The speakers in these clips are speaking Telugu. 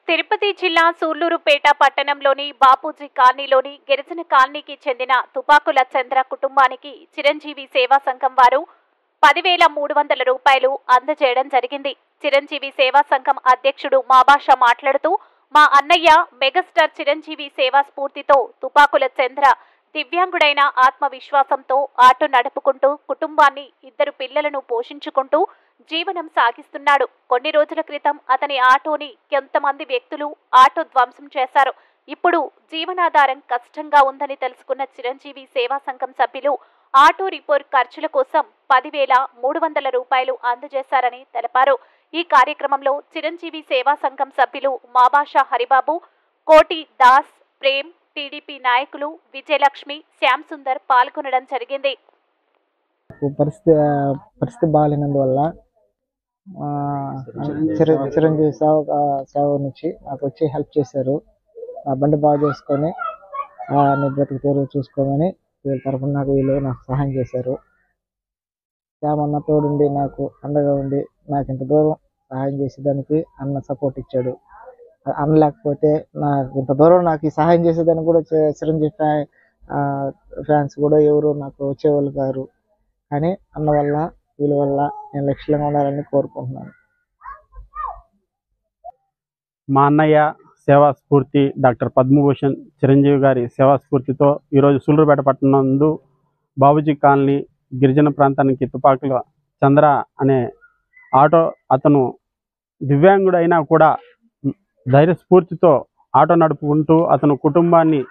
తిరుపతి జిల్లా సూళ్లూరుపేట పట్టణంలోని బాపూజీ కాలనీలోని గిరిజన కాలనీకి చెందిన తుపాకుల చంద్ర కుటుంబానికి చిరంజీవి సేవా సంఘం వారు 10,300 రూపాయలు అందజేయడం జరిగింది. చిరంజీవి సేవా సంఘం అధ్యక్షుడు మాబాషా మాట్లాడుతూ, మా అన్నయ్య మెగాస్టార్ చిరంజీవి సేవా స్ఫూర్తితో తుపాకుల చంద్ర దివ్యాంగుడైన ఆత్మవిశ్వాసంతో ఆటో నడుపుకుంటూ కుటుంబాన్ని 2 పిల్లలను పోషించుకుంటూ జీవనం సాగిస్తున్నాడు. కొన్ని రోజుల క్రితం అతని ఆటోని కొంతమంది వ్యక్తులు ఆటో ధ్వంసం చేశారు. ఇప్పుడు జీవనాధారం కష్టంగా ఉందని తెలుసుకున్న చిరంజీవి సేవా సంఘం సభ్యులు ఆటో రిపేర్ ఖర్చుల కోసం 10,300 రూపాయలు అందజేశారని తెలిపారు. ఈ కార్యక్రమంలో చిరంజీవి సేవా సంఘం సభ్యులు మాబాషా హరిబాబు, కోటి దాస్, ప్రేమ్, టీడీపీ నాయకులు విజయలక్ష్మి, శ్యామ్ సుందర్ పాల్గొనడం జరిగింది. పరిస్థితి బాగాలేనందువల్ల చిరంజీవి సేవ నుంచి నాకు వచ్చి హెల్ప్ చేశారు. ఆ బండి బాగు చేసుకొని నీ బ్రతుకు తెరువు చూసుకోమని వీళ్ళ తరఫున నాకు సహాయం చేశారు. శ్యామ్ అన్న తోడుండి నాకు అండగా ఉండి నాకు ఇంత దూరం సహాయం చేసేదానికి అన్న సపోర్ట్ ఇచ్చాడు. అన్న లేకపోతే నాకు ఇంత దూరం నాకు ఈ సహాయం చేసేదానికి కూడా చిరంజీవి ఫ్యాన్స్ కూడా ఎవరు నాకు వచ్చేవాళ్ళు కారు. కానీ అన్న వల్ల వీళ్ళ వల్ల నేను లక్ష్యంగా ఉండాలని కోరుకుంటున్నాను. మా అన్నయ్య సేవా స్ఫూర్తి డాక్టర్ పద్మభూషణ్ చిరంజీవి గారి సేవా స్ఫూర్తితో ఈరోజు సూళ్లూరుపేట పట్టణం నందు బాబూజీ కాలనీ గిరిజన ప్రాంతానికి తుపాకుల చంద్ర అనే ఆటో, అతను దివ్యాంగుడైనా కూడా ధైర్యస్ఫూర్తితో ఆటో నడుపుకుంటూ అతను కుటుంబాన్ని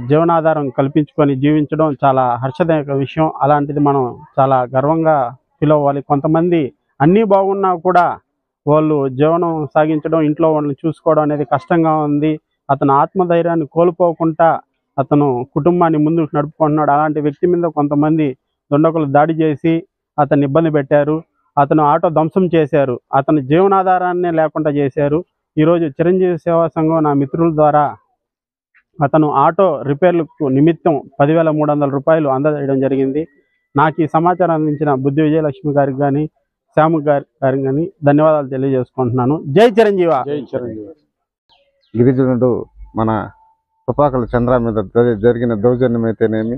జీవనాధారం కల్పించుకొని జీవించడం చాలా హర్షదాయక విషయం. అలాంటిది మనం చాలా గర్వంగా ఫీల్ అవ్వాలి. కొంతమంది అన్నీ బాగున్నా కూడా వాళ్ళు జీవనం సాగించడం, ఇంట్లో వాళ్ళని చూసుకోవడం అనేది కష్టంగా ఉంది. అతను ఆత్మధైర్యాన్ని కోల్పోకుండా అతను కుటుంబాన్ని ముందుకు నడుపుకుంటున్నాడు. అలాంటి వ్యక్తి మీద కొంతమంది దుండగులు దాడి చేసి అతన్ని ఇబ్బంది పెట్టారు. అతను ఆటో ధ్వంసం చేశారు. అతని జీవనాధారాన్ని లేకుండా చేశారు. ఈరోజు చిరంజీవి సేవా సంఘం నా మిత్రుల ద్వారా అతను ఆటో రిపేర్లకు నిమిత్తం 10,300 రూపాయలు అందజేయడం జరిగింది. నాకు ఈ సమాచారం అందించిన బుద్ధి విజయలక్ష్మి గారికి కానీ, శ్యామ్ గారికి కానీ ధన్యవాదాలు తెలియజేసుకుంటున్నాను. జై చిరంజీవ. జై చిరంజీవ. గిరిజనుడు మన తుపాకుల చంద్ర మీద జరిగిన దౌర్జన్యం అయితేనేమి,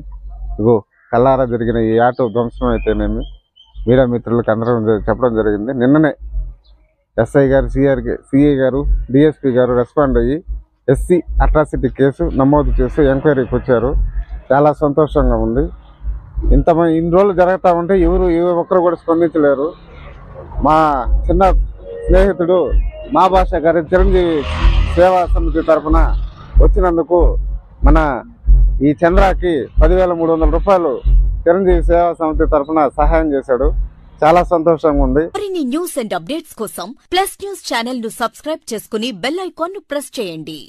ఇగో కల్లారా జరిగిన ఈ ఆటో ధ్వంసం అయితేనేమి మీడియా మిత్రులకు అందరం చెప్పడం జరిగింది. నిన్ననే ఎస్ఐ గారు, సిఐ గారు, డిఎస్పీ గారు రెస్పాండ్ అయ్యి ఎస్సీ అట్రాసిటీ కేసు నమోదు చేసి ఎంక్వైరీకి వచ్చారు. చాలా సంతోషంగా ఉంది. ఇన్ని రోజులు జరుగుతూ ఉంటే ఏ ఒక్కరు కూడా స్పందించలేరు. మా చిన్న స్నేహితుడు మాబాషా గారి చిరంజీవి సేవా సమితి తరఫున వచ్చినందుకు మన ఈ చంద్రకి 10,300 రూపాయలు చిరంజీవి సేవా సమితి తరఫున సహాయం చేశాడు. చాలా సంతోషంగా ఉంది. మరిన్ని న్యూస్ అండ్ అప్డేట్స్ కోసం ప్లస్ న్యూస్ ఛానల్ ను సబ్స్క్రైబ్ చేసుకుని బెల్ ఐకాన్ ను ప్రెస్ చేయండి.